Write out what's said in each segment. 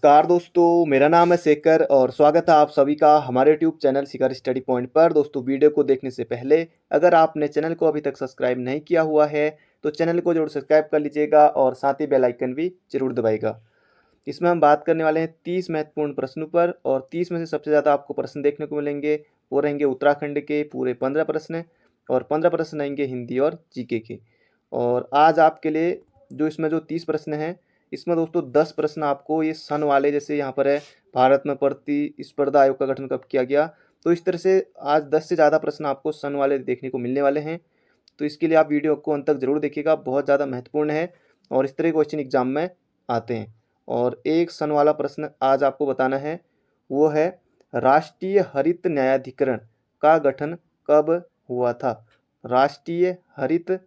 नमस्कार दोस्तों, मेरा नाम है शेखर और स्वागत है आप सभी का हमारे यूट्यूब चैनल शिखर स्टडी पॉइंट पर। दोस्तों, वीडियो को देखने से पहले अगर आपने चैनल को अभी तक सब्सक्राइब नहीं किया हुआ है तो चैनल को जरूर सब्सक्राइब कर लीजिएगा और साथ ही बेल आइकन भी जरूर दबाइएगा। इसमें हम बात करने वाले हैं 30 महत्वपूर्ण प्रश्नों पर और 30 में से सबसे ज़्यादा आपको प्रश्न देखने को मिलेंगे वो रहेंगे उत्तराखंड के पूरे 15 प्रश्न और 15 प्रश्न रहेंगे हिंदी और जीके के। और आज आपके लिए इसमें जो 30 प्रश्न हैं, इसमें दोस्तों 10 प्रश्न आपको ये सन वाले, जैसे यहाँ पर है भारत में प्रतिस्पर्धा आयोग का गठन कब किया गया, तो इस तरह से आज 10 से ज़्यादा प्रश्न आपको सन वाले देखने को मिलने वाले हैं। तो इसके लिए आप वीडियो को अंत तक जरूर देखिएगा, बहुत ज़्यादा महत्वपूर्ण है और इस तरह के क्वेश्चन एग्जाम में आते हैं। और एक सन वाला प्रश्न आज आपको बताना है, वो है राष्ट्रीय हरित न्यायाधिकरण का गठन कब हुआ था। राष्ट्रीय हरित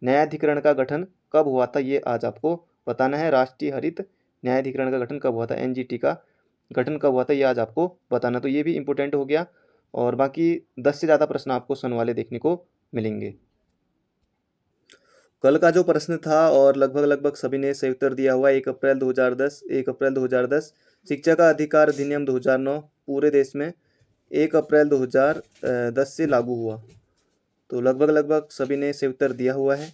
न्यायाधिकरण का गठन कब हुआ था, ये आज आपको बताना है। राष्ट्रीय हरित न्यायाधिकरण का गठन कब हुआ था, एनजीटी का गठन कब हुआ था, ये आज आपको बताना। तो ये भी इंपॉर्टेंट हो गया और बाकी 10 से ज़्यादा प्रश्न आपको सन वाले देखने को मिलेंगे। कल का जो प्रश्न था और लगभग सभी ने सही उत्तर दिया हुआ, 1 अप्रैल 2010 शिक्षा का अधिकार अधिनियम 2009 पूरे देश में 1 अप्रैल 2010 से लागू हुआ। तो लगभग सभी ने सही उत्तर दिया हुआ है।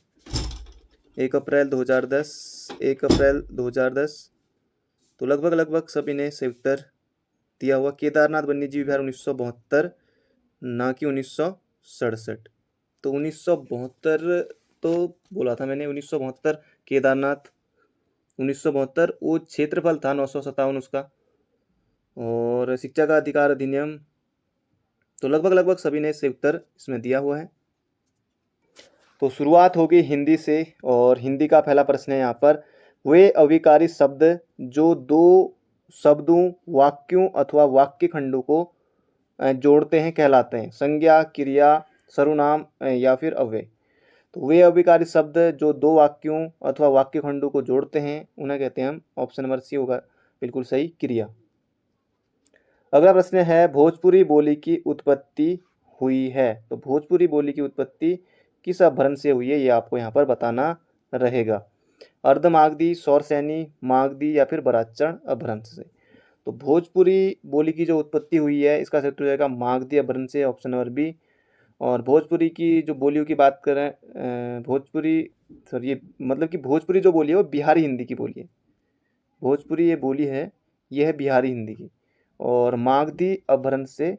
1 अप्रैल 2010 तो लगभग सभी ने सही उत्तर दिया हुआ। केदारनाथ वन्यजीव विहार 1972 ना कि 1967। तो 1972 तो बोला था मैंने, 1972 केदारनाथ 1972 वो क्षेत्रफल था 957 उसका। और शिक्षा का अधिकार अधिनियम तो लगभग सभी ने सही उत्तर इसमें दिया हुआ है। तो शुरुआत होगी हिंदी से और हिंदी का पहला प्रश्न है यहाँ पर, वे अविकारी शब्द जो दो शब्दों, वाक्यों अथवा वाक्य खंडों को जोड़ते हैं कहलाते हैं। संज्ञा, क्रिया, सर्वनाम या फिर अव्यय। तो वे अविकारी शब्द जो दो वाक्यों अथवा वाक्य खंडों को जोड़ते हैं उन्हें कहते हैं हम, ऑप्शन नंबर सी होगा बिल्कुल सही, क्रिया। अगला प्रश्न है, भोजपुरी बोली की उत्पत्ति हुई है। तो भोजपुरी बोली की उत्पत्ति किस अपभ्रंश से हुई है, ये आपको यहाँ पर बताना रहेगा। अर्धमागधी, सौरसैनी, मागधी या फिर बराचरण अपभ्रंश से। तो भोजपुरी बोली की जो उत्पत्ति हुई है इसका सही उत्तर हो जाएगा मागधी अपभ्रंश से, ऑप्शन नंबर बी। और भोजपुरी की जो बोलियों की बात करें, भोजपुरी जो बोली है वो बिहारी हिंदी की बोली है। भोजपुरी ये बोली है, ये है बिहारी हिंदी की और मागधी अपभ्रंश से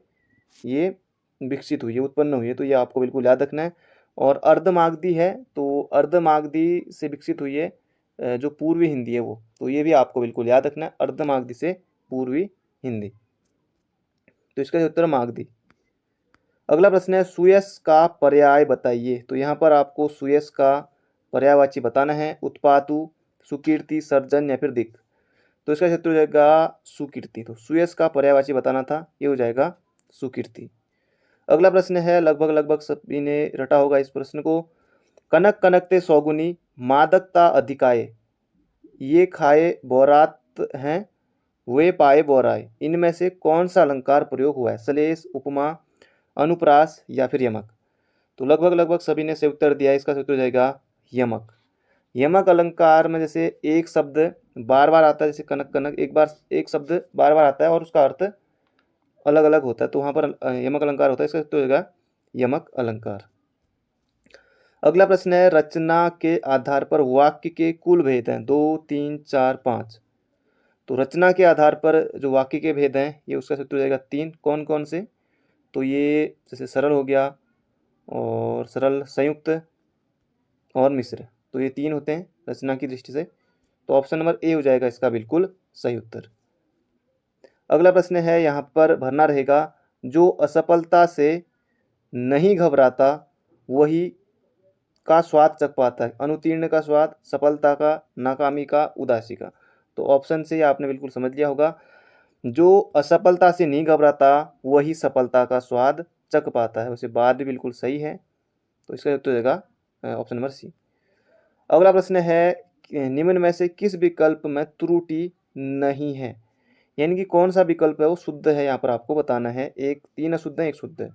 ये विकसित हुई है, उत्पन्न हुई है। तो ये आपको बिल्कुल याद रखना है। और अर्धमागधी है तो अर्धमागधी से विकसित हुई है जो पूर्वी हिंदी है वो, तो ये भी आपको बिल्कुल याद रखना है, अर्धमागधी से पूर्वी हिंदी। तो इसका उत्तर मागधी। अगला प्रश्न है, सुयश का पर्याय बताइए। तो यहाँ पर आपको सुयश का पर्यायवाची बताना है। उत्पातु, सुकीर्ति, सर्जन या फिर दिक्। तो इसका क्षेत्र हो जाएगा सुकीर्ति। तो सुयश का पर्यायवाची बताना था, ये हो जाएगा सुकीर्ति। अगला प्रश्न है, लगभग सभी ने रटा होगा इस प्रश्न को, कनक कनकते सौगुनी, मादकता अधिकाय, ये खाए बोरात हैं, वे पाए बोराए, इनमें से कौन सा अलंकार प्रयोग हुआ है। सलेश, उपमा, अनुप्रास या फिर यमक। तो लगभग सभी ने से उत्तर दिया, इसका उत्तर हो जाएगा यमक। यमक अलंकार में जैसे एक शब्द बार बार आता है, जैसे कनक कनक, एक शब्द बार बार आता है और उसका अर्थ अलग अलग होता है, तो वहाँ पर यमक अलंकार होता है, इसका उत्तर हो जाएगा यमक अलंकार। अगला प्रश्न है, रचना के आधार पर वाक्य के कुल भेद हैं 2, 3, 4, 5। तो रचना के आधार पर जो वाक्य के भेद हैं ये उसका उत्तर हो जाएगा 3। कौन कौन से, तो ये जैसे सरल हो गया और सरल, संयुक्त और मिश्र, तो ये 3 होते हैं रचना की दृष्टि से। तो ऑप्शन नंबर ए हो जाएगा इसका बिल्कुल सही उत्तर। अगला प्रश्न है, यहाँ पर भरना रहेगा, जो असफलता से नहीं घबराता वही का स्वाद चख पाता है। अनुतीर्ण का स्वाद, सफलता का, नाकामी का, उदासी का। तो ऑप्शन से आपने बिल्कुल समझ लिया होगा, जो असफलता से नहीं घबराता वही सफलता का स्वाद चख पाता है। वैसे बात भी बिल्कुल सही है, तो इसका उत्तर हो जाएगा ऑप्शन नंबर सी। अगला प्रश्न है, निम्न में से किस विकल्प में त्रुटि नहीं है, यानी कि कौन सा विकल्प है वो शुद्ध है, यहाँ पर आपको बताना है। 3 अशुद्ध है, 1 शुद्ध है।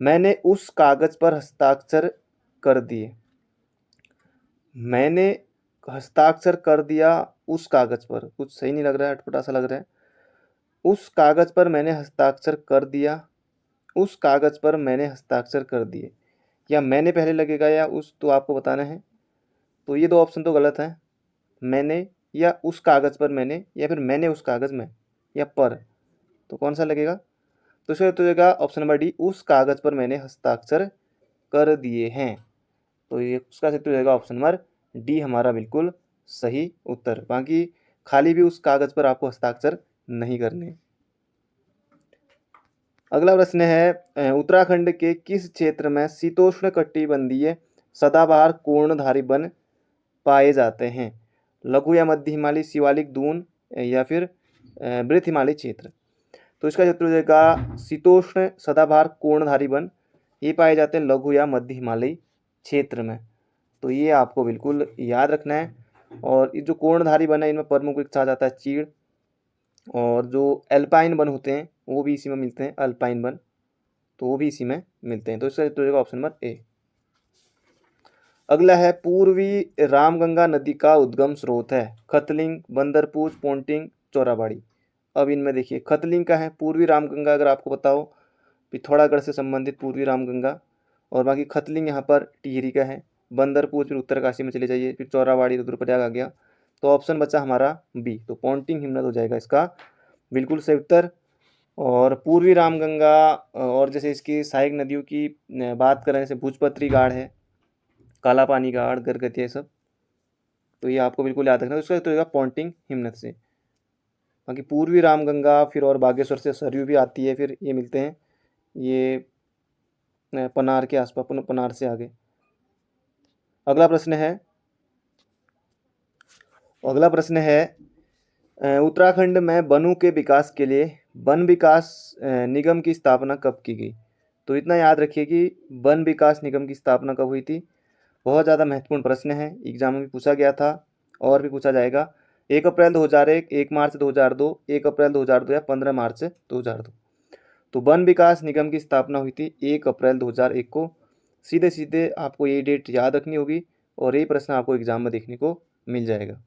मैंने उस कागज पर हस्ताक्षर कर दिए, मैंने हस्ताक्षर कर दिया उस कागज़ पर, कुछ सही नहीं लग रहा है, अटपटा सा लग रहा है। उस कागज़ पर मैंने हस्ताक्षर कर दिया, उस कागज़ पर मैंने हस्ताक्षर कर दिए, या मैंने पहले लगेगा या उस, तो आपको बताना है। तो ये दो ऑप्शन तो गलत हैं, मैंने या उस कागज़ पर मैंने, या फिर मैंने उस कागज़ में, या पर। तो कौन सा लगेगा? तो इसका उत्तर हो जाएगा ऑप्शन नंबर डी, उस कागज़ पर मैंने हस्ताक्षर कर दिए हैं। तो ये उसका उत्तर हो जाएगा ऑप्शन नंबर डी हमारा बिल्कुल सही उत्तर। बाकी खाली भी उस कागज़ पर आपको हस्ताक्षर नहीं करने। अगला प्रश्न है, उत्तराखंड के किस क्षेत्र में शीतोष्ण कटिबंधीय सदाबहार कोर्णधारी वन पाए जाते हैं? लघु या मध्य हिमालय, शिवालिक, दून, या फिर वृहत हिमालय क्षेत्र। तो इसका उत्तर हो जाएगा शीतोष्ण सदाबहार कोर्णधारी वन, ये पाए जाते हैं लघु या मध्य हिमालय क्षेत्र में। तो ये आपको बिल्कुल याद रखना है। और ये जो कोर्णधारी वन है, इनमें प्रमुख वृक्ष आ जाता है चीड़, और जो एल्पाइन वन होते हैं वो भी इसी में मिलते हैं, अल्पाइन वन, तो वो भी इसी में मिलते हैं। तो इसका उत्तर हो जाएगा ऑप्शन नंबर ए। अगला है, पूर्वी रामगंगा नदी का उद्गम स्रोत है? खतलिंग, बंदरपूछ, पोंटिंग, चौराबाड़ी। अब इनमें देखिए, खतलिंग का है, पूर्वी रामगंगा अगर आपको बताओ, पिथौरागढ़ से संबंधित पूर्वी रामगंगा, और बाकी खतलिंग यहाँ पर टिहरी का है, बंदरपूछ फिर उत्तरकाशी में चले जाइए, फिर चौराबाड़ी रुद्रप्रयाग आ गया। तो ऑप्शन बचा हमारा बी, तो पोंटिंग हिमनद हो जाएगा इसका बिल्कुल सही उत्तर। और पूर्वी रामगंगा, और जैसे इसकी सहायक नदियों की बात करें, जैसे भूजपत्री गाढ़ है, काला पानी गाढ़, गरगतिया, सब, तो ये आपको बिल्कुल याद रखना है। उसका तो होगा पोंटिंग हिमनद से। बाकी पूर्वी रामगंगा फिर और बागेश्वर से सरयू भी आती है, फिर ये मिलते हैं ये पनार के आसपास, पनार से आगे। अगला प्रश्न है, उत्तराखंड में वनों के विकास के लिए वन विकास निगम की स्थापना कब की गई? तो इतना याद रखिए कि वन विकास निगम की स्थापना कब हुई थी। बहुत ज़्यादा महत्वपूर्ण प्रश्न है, एग्जाम में भी पूछा गया था और भी पूछा जाएगा। 1 अप्रैल 2001, 1 मार्च 2002, 1 अप्रैल 2002, या 15 मार्च 2002। तो वन विकास निगम की स्थापना हुई थी 1 अप्रैल 2001 को। सीधे सीधे आपको ये डेट याद रखनी होगी, और ये प्रश्न आपको एग्जाम में देखने को मिल जाएगा।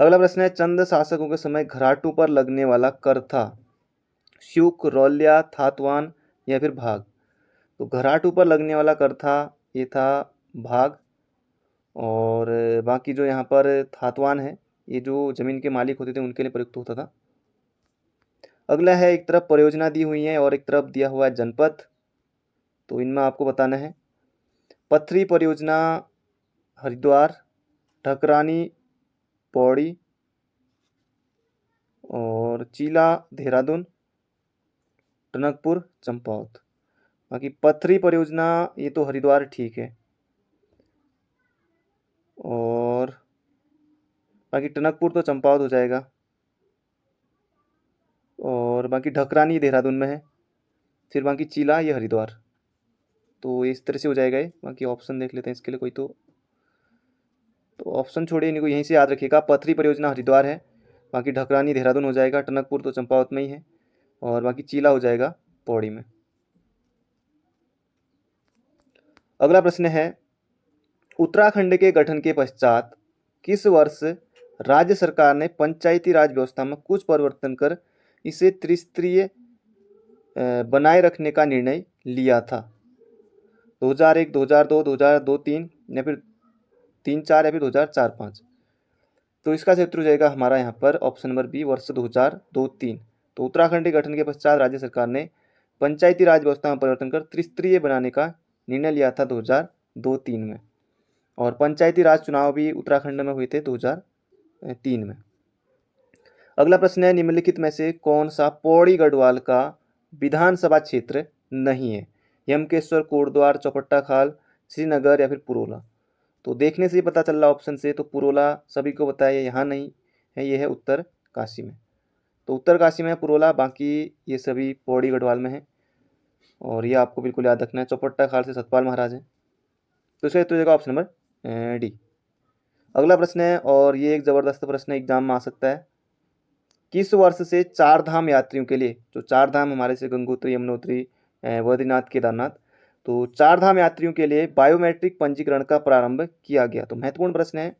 अगला प्रश्न है, चंद शासकों के समय घराटों पर लगने वाला कर था? शुक, रौल्या, थातवान, या फिर भाग। तो घराटों पर लगने वाला कर था, ये था भाग। और बाकी जो यहाँ पर थातवान है, ये जो जमीन के मालिक होते थे उनके लिए प्रयुक्त होता था। अगला है, एक तरफ परियोजना दी हुई है और एक तरफ दिया हुआ है जनपद, तो इनमें आपको बताना है। पथरी परियोजना हरिद्वार, ढकरानी पौड़ी, और चीला देहरादून, टनकपुर चंपावत। बाकी पथरी परियोजना ये तो हरिद्वार ठीक है, और बाकी टनकपुर तो चंपावत हो जाएगा, और बाकी ढकरानी देहरादून में है, फिर बाकी चीला ये हरिद्वार। तो इस तरह से हो जाएगा ये। बाकी ऑप्शन देख लेते हैं इसके लिए कोई, तो ऑप्शन छोड़िए, इनको यहीं से याद रखिएगा। पथरी परियोजना हरिद्वार है, बाकी ढकरानी देहरादून हो जाएगा, टनकपुर तो चंपावत में ही है, और बाकी चीला हो जाएगा पौड़ी में। अगला प्रश्न है, उत्तराखंड के गठन के पश्चात किस वर्ष राज्य सरकार ने पंचायती राज व्यवस्था में कुछ परिवर्तन कर इसे त्रिस्तरीय बनाए रखने का निर्णय लिया था? 2001, 2002, 2002, 3, या फिर 3-4, या फिर 2004-5। तो इसका क्षेत्र हो जाएगा हमारा यहाँ पर ऑप्शन नंबर बी, वर्ष 2002-3। तो उत्तराखंड के गठन के पश्चात राज्य सरकार ने पंचायती राज व्यवस्था में परिवर्तन कर त्रिस्तरीय बनाने का निर्णय लिया था 2002-3 में, और पंचायती राज चुनाव भी उत्तराखंड में हुए थे 2003 में। अगला प्रश्न है, निम्नलिखित में से कौन सा पौड़ी गढ़वाल का विधानसभा क्षेत्र नहीं है? यमकेश्वर, कोटद्वार, चौपट्टा खाल, श्रीनगर, या फिर पुरोला। तो देखने से ही पता चल रहा ऑप्शन से, तो पुरोला सभी को बताया यहाँ नहीं है, ये है उत्तर काशी में। तो उत्तर काशी में है पुरोला, बाकी ये सभी पौड़ी गढ़वाल में है, और ये आपको बिल्कुल याद रखना है। चौपट्टा खाल से सतपाल महाराज हैं। तो इसका उत्तर होगा ऑप्शन नंबर डी। अगला प्रश्न है, और ये एक ज़बरदस्त प्रश्न एग्जाम में आ सकता है। किस वर्ष से चार धाम यात्रियों के लिए, जो चार धाम हमारे से गंगोत्री, यमुनोत्री, बद्रीनाथ, केदारनाथ, तो चार धाम यात्रियों के लिए बायोमेट्रिक पंजीकरण का प्रारंभ किया गया? तो महत्वपूर्ण प्रश्न है,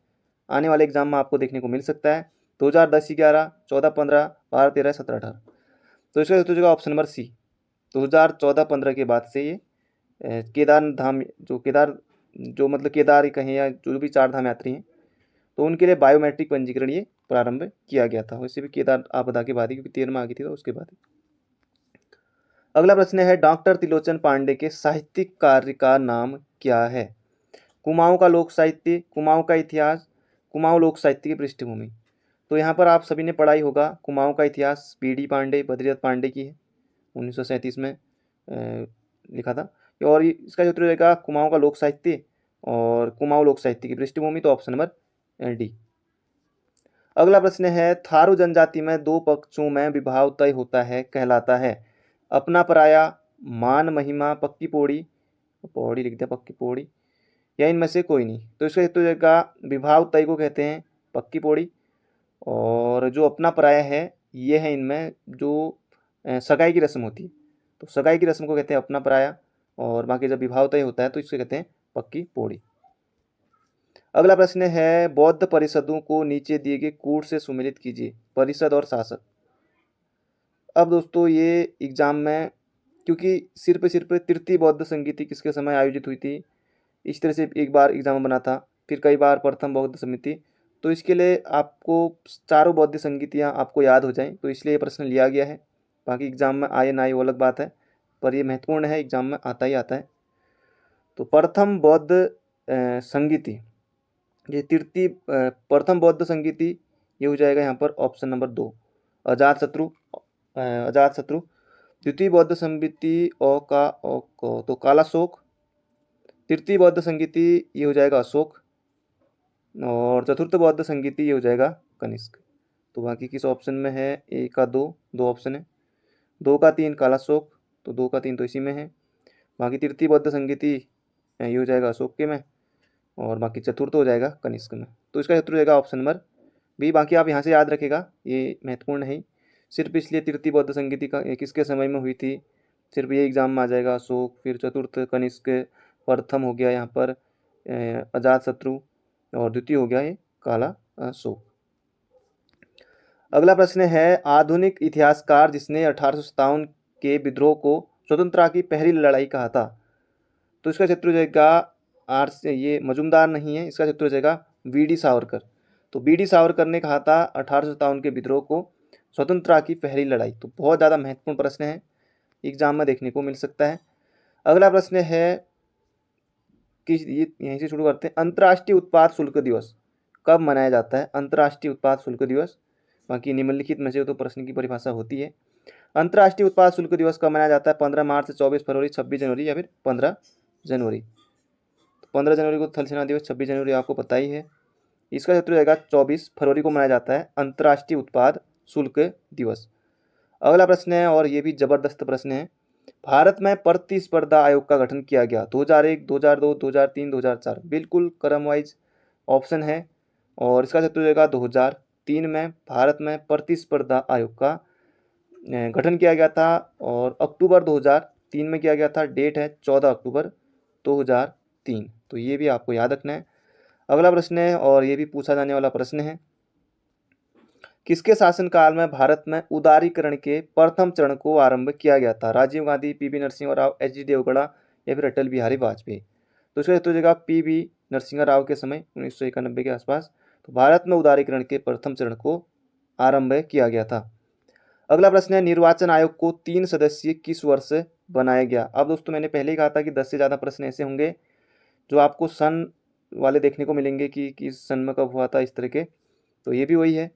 आने वाले एग्जाम में आपको देखने को मिल सकता है। 2010, 11, 14, 15, 12, 13, 17, 18। तो इसका उत्तर हो जाएगा ऑप्शन नंबर सी। 2014-15 के बाद से ये केदार धाम जो मतलब केदार ही कहें या जो भी 4 धाम यात्री हैं, तो उनके लिए बायोमेट्रिक पंजीकरण ये प्रारंभ किया गया था। वैसे भी केदार आपदा के बाद ही, क्योंकि 13 में आ गई थी तो उसके बाद ही। अगला प्रश्न है, डॉक्टर त्रिलोचन पांडे के साहित्यिक कार्य का नाम क्या है? कुमाऊं का लोक साहित्य, कुमाऊं का इतिहास, कुमाऊं लोक साहित्य की पृष्ठभूमि। तो यहाँ पर आप सभी ने पढ़ा ही होगा, कुमाऊं का इतिहास बी.डी. पांडे, बद्रीदत्त पांडे की है, 1937 में लिखा था। और इसका जो उत्तर रहेगा कुमाऊं का लोक साहित्य और कुमाऊं लोक साहित्य की पृष्ठभूमि, तो ऑप्शन नंबर डी। अगला प्रश्न है, थारू जनजाति में 2 पक्षों में विवाह तय होता है कहलाता है? अपना पराया, मान महिमा, पक्की पौड़ी, पौड़ी लिख दिया, पक्की पौड़ी, या इनमें से कोई नहीं। तो इसका उत्तर रहेगा विवाह तय को कहते हैं पक्की पौड़ी, और जो अपना पराया है ये है इनमें जो सगाई की रस्म होती है, तो सगाई की रस्म को कहते हैं अपना पराया, और बाकी जब विवाह तय होता है तो इससे कहते हैं पक्की पौड़ी। अगला प्रश्न है, बौद्ध परिषदों को नीचे दिए गए कूट से सुमेलित कीजिए। परिषद और शासक। अब दोस्तों ये एग्जाम में, क्योंकि सिर्फ तृतीय बौद्ध संगीति किसके समय आयोजित हुई थी, इस तरह से एक बार एग्जाम में बना था, फिर कई बार प्रथम बौद्ध समिति, तो इसके लिए आपको चारों बौद्ध संगीतियाँ आपको याद हो जाएं, तो इसलिए ये प्रश्न लिया गया है। बाकी एग्जाम में आए ना आए वो अलग बात है, पर ये महत्वपूर्ण है, एग्जाम में आता ही आता है। तो प्रथम बौद्ध संगीति, ये तृतीय प्रथम बौद्ध संगीति, ये हो जाएगा यहाँ पर ऑप्शन नंबर 2, अजातशत्रु। अजातशत्रु। द्वितीय बौद्ध संगीति तो कालाशोक। तृतीय बौद्ध संगीति ये हो जाएगा अशोक, और चतुर्थ बौद्ध संगीति ये हो जाएगा कनिष्क। तो बाकी किस ऑप्शन में है? 1 का 2, 2 ऑप्शन है, 2 का 3 कालाशोक, तो 2 का 3 तो इसी में है। बाकी तृतीय बौद्ध संगीति ये हो जाएगा अशोक के में, और बाकी चतुर्थ हो जाएगा कनिष्क में। तो इसका उत्तर हो जाएगा ऑप्शन नंबर बी। बाकी आप यहाँ से याद रखेगा, ये महत्वपूर्ण है ही, सिर्फ इसलिए तृतीय बौद्ध संगीति का किसके समय में हुई थी, सिर्फ ये एग्जाम में आ जाएगा। अशोक, फिर चतुर्थ कनिष्क, प्रथम हो गया यहाँ पर अजातशत्रु, और द्वितीय हो गया ये काला अशोक। अगला प्रश्न है, आधुनिक इतिहासकार जिसने 1857 के विद्रोह को स्वतंत्रता की पहली लड़ाई कहा था? तो इसका क्षेत्र हो जाएगा ये मजुमदार नहीं है, इसका क्षेत्र हो जाएगा वी.डी. सावरकर। तो वी.डी. सावरकर ने कहा था 1857 के विद्रोह को स्वतंत्रता की पहली लड़ाई। तो बहुत ज़्यादा महत्वपूर्ण प्रश्न है, एग्जाम में देखने को मिल सकता है। अगला प्रश्न है कि ये यहीं से शुरू करते हैं, अंतर्राष्ट्रीय उत्पाद शुल्क दिवस कब मनाया जाता है? अंतर्राष्ट्रीय उत्पाद शुल्क दिवस, बाकी निम्नलिखित में से तो प्रश्न की परिभाषा होती है। अंतर्राष्ट्रीय उत्पाद शुल्क दिवस कब मनाया जाता है? 15 मार्च, 24 फरवरी, 26 जनवरी, या फिर 15 जनवरी। 15 जनवरी को थल सेना दिवस, 26 जनवरी आपको पता ही है। इसका क्षेत्र रहेगा 24 फरवरी को मनाया जाता है अंतर्राष्ट्रीय उत्पाद शुल्क दिवस। अगला प्रश्न है, और ये भी जबरदस्त प्रश्न है, भारत में प्रतिस्पर्धा आयोग का गठन किया गया 2001, 2002, 2003, 2004। बिल्कुल क्रम वाइज ऑप्शन है, और इसका क्षेत्र रहेगा 2003 में भारत में प्रतिस्पर्धा आयोग का गठन किया गया था, और अक्टूबर 2003 में किया गया था। डेट है 14 अक्टूबर 2003। तो ये भी आपको याद रखना है। अगला प्रश्न है, और ये भी पूछा जाने वाला प्रश्न है, किसके शासनकाल में भारत में उदारीकरण के प्रथम चरण को आरंभ किया गया था? राजीव गांधी, पी.वी. नरसिंह राव, एच.डी. देवगौड़ा, या फिर अटल बिहारी वाजपेयी। तो इसका उत्तर हो जाएगा पी.वी. नरसिंह राव के समय, 1991 के आसपास। तो भारत में उदारीकरण के प्रथम चरण को आरंभ किया गया था। अगला प्रश्न है, निर्वाचन आयोग को 3 सदस्यीय किस वर्ष बनाया गया? अब दोस्तों मैंने पहले ही कहा था कि 10 से ज़्यादा प्रश्न ऐसे होंगे जो आपको सन वाले देखने को मिलेंगे कि किस सन में कब हुआ था, इस तरह के। तो ये भी वही है।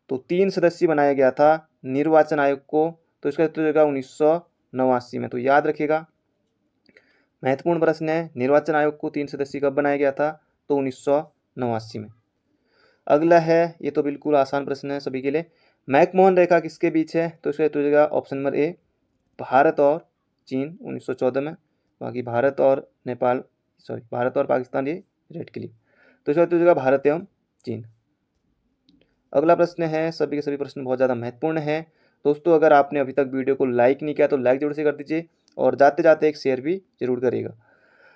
तो 3 सदस्यीय बनाया गया था निर्वाचन आयोग को, तो इसका उत्तर होगा 1989 में। तो याद रखिएगा, महत्वपूर्ण प्रश्न है, निर्वाचन आयोग को 3 सदस्यीय कब बनाया गया था? तो 1989 में। अगला है, ये तो बिल्कुल आसान प्रश्न है सभी के लिए, मैकमोहन रेखा किसके बीच है? तो इसका उत्तर होगा ऑप्शन नंबर ए, भारत और चीन, 1914 में। बाकी भारत और पाकिस्तान ये रेड क्लिफ। तो इसका उत्तर होगा भारत एवं चीन। अगला प्रश्न है, सभी के सभी प्रश्न बहुत ज़्यादा महत्वपूर्ण है दोस्तों। अगर आपने अभी तक वीडियो को लाइक नहीं किया तो लाइक जरूर से कर दीजिए, और जाते जाते एक शेयर भी जरूर करिएगा।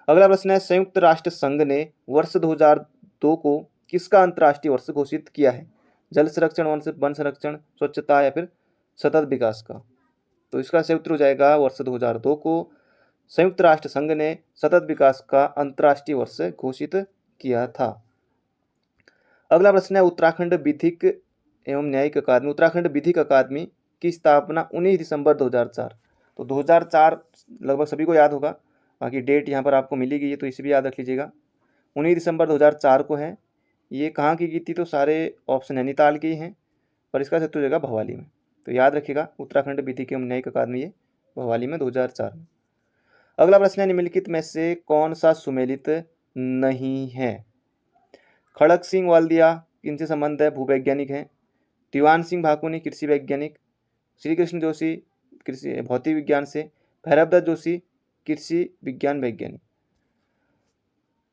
अगला प्रश्न है, संयुक्त राष्ट्र संघ ने वर्ष 2002 को किसका अंतर्राष्ट्रीय वर्ष घोषित किया है? जल संरक्षण, वन संरक्षण, स्वच्छता या फिर सतत विकास का? तो इसका सही उत्तर हो जाएगा वर्ष 2002 को संयुक्त राष्ट्र संघ ने सतत विकास का अंतर्राष्ट्रीय वर्ष घोषित किया था। अगला प्रश्न है उत्तराखंड विधिक एवं न्यायिक अकादमी। उत्तराखंड विधिक अकादमी की स्थापना 19 दिसंबर 2004। तो 2004 लगभग सभी को याद होगा, बाकी डेट यहाँ पर आपको मिली गई है तो इसे भी याद रख लीजिएगा। 19 दिसंबर 2004 को है। ये कहाँ की गई थी? तो सारे ऑप्शन नैनीताल के ही हैं, पर इसका सही उत्तर हो जाएगा भवाली में। तो याद रखिएगा उत्तराखंड विधिक एवं न्यायिक अकादमी ये भवाली में 2004 में। अगला प्रश्न है निम्नलिखित में से कौन सा सुमेलित नहीं है? खड़क सिंह वाल्दिया किनसे संबंध है? भूवैज्ञानिक हैं। दीवान सिंह भाकुनी कृषि वैज्ञानिक। श्री कृष्ण जोशी कृषि भौतिक विज्ञान से। भैरवदत्त जोशी कृषि विज्ञान वैज्ञानिक।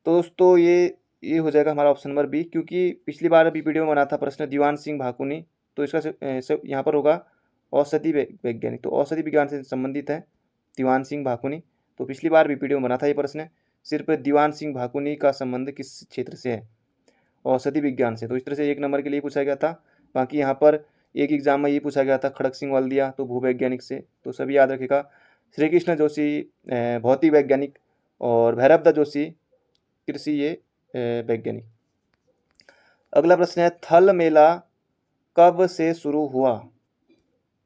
तो दोस्तों ये हो जाएगा हमारा ऑप्शन नंबर बी, क्योंकि पिछली बार अभी वीडियो में बना था प्रश्न दीवान सिंह भाकुनी, तो इसका यहाँ पर होगा औषधि वैज्ञानिक। तो औषधि विज्ञान से संबंधित है दीवान सिंह भाकुनी। तो पिछली बार भी वीडियो में बना था ये प्रश्न, सिर्फ दीवान सिंह भाकुनी का संबंध किस क्षेत्र से है? औषधि विज्ञान से। तो इस तरह से 1 नंबर के लिए पूछा गया था। बाकी यहाँ पर एक एग्जाम में ये पूछा गया था खड़क सिंह वाल्दिया तो भूवैज्ञानिक से, तो सभी याद रखेगा। श्री कृष्ण जोशी भौतिक वैज्ञानिक और भैरवदत्त जोशी कृषि ये वैज्ञानिक। अगला प्रश्न है थल मेला कब से शुरू हुआ?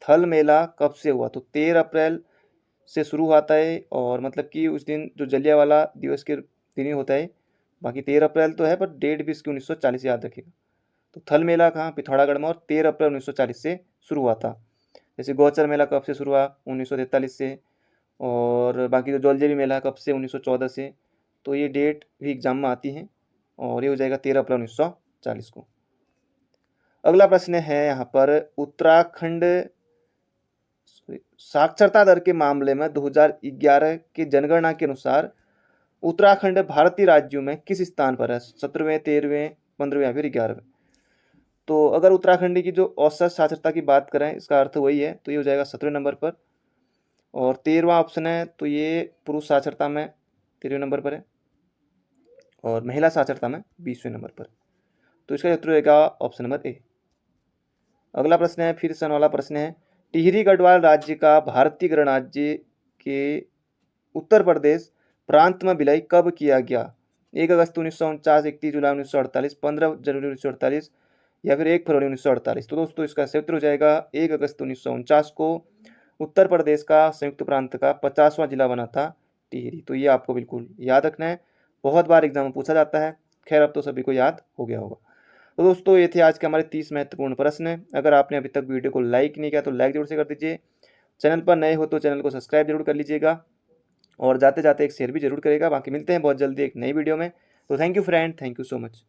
थल मेला कब से हुआ? तो 13 अप्रैल से शुरू होता है, और मतलब कि उस दिन जो जलियांवाला दिवस के दिन ही होता है। बाकी 13 अप्रैल तो है, पर डेट भी इसकी 1940 याद रखिएगा। तो थल मेला कहाँ? पिथौरागढ़ में, और 13 अप्रैल 1940 से शुरू हुआ था। जैसे गौचर मेला कब से शुरू हुआ? 1943 से। और बाकी जो जौलजेबी मेला कब से? 1914 से। तो ये डेट भी एग्जाम में आती हैं, और ये हो जाएगा 13 अप्रैल 1940 को। अगला प्रश्न है यहाँ पर उत्तराखंड साक्षरता दर के मामले में 2011 के जनगणना के अनुसार उत्तराखंड भारतीय राज्यों में किस स्थान पर है? 17वें, 13वें, 15वें या फिर 11वें? तो अगर उत्तराखंड की जो औसत साक्षरता की बात करें, इसका अर्थ वही है, तो ये हो जाएगा 17वें नंबर पर। और 13वां ऑप्शन है तो ये पुरुष साक्षरता में 13वें नंबर पर है, और महिला साक्षरता में 20वें नंबर पर। तो इसका उत्तर रहेगा ऑप्शन नंबर ए। अगला प्रश्न है फिर सन वाला प्रश्न है टिहरी गढ़वाल राज्य का भारतीय गणराज्य के उत्तर प्रदेश प्रांत में विलय कब किया गया? 1 अगस्त 1949, 31 जुलाई 1948, 15 जनवरी 1948 या फिर 1 फरवरी 1948? तो दोस्तों इसका सही उत्तर हो जाएगा 1 अगस्त 1949 को उत्तर प्रदेश का संयुक्त प्रांत का 50वां जिला बना था टिहरी। तो ये आपको बिल्कुल याद रखना है, बहुत बार एग्जाम में पूछा जाता है। खैर अब तो सभी को याद हो गया होगा। तो दोस्तों ये थे आज के हमारे 30 महत्वपूर्ण प्रश्न। अगर आपने अभी तक वीडियो को लाइक नहीं किया तो लाइक जरूर से कर दीजिए। चैनल पर नए हो तो चैनल को सब्सक्राइब जरूर कर लीजिएगा, और जाते जाते एक शेयर भी जरूर करेगा। बाकी मिलते हैं बहुत जल्दी एक नई वीडियो में। तो thank you friend, thank you so much.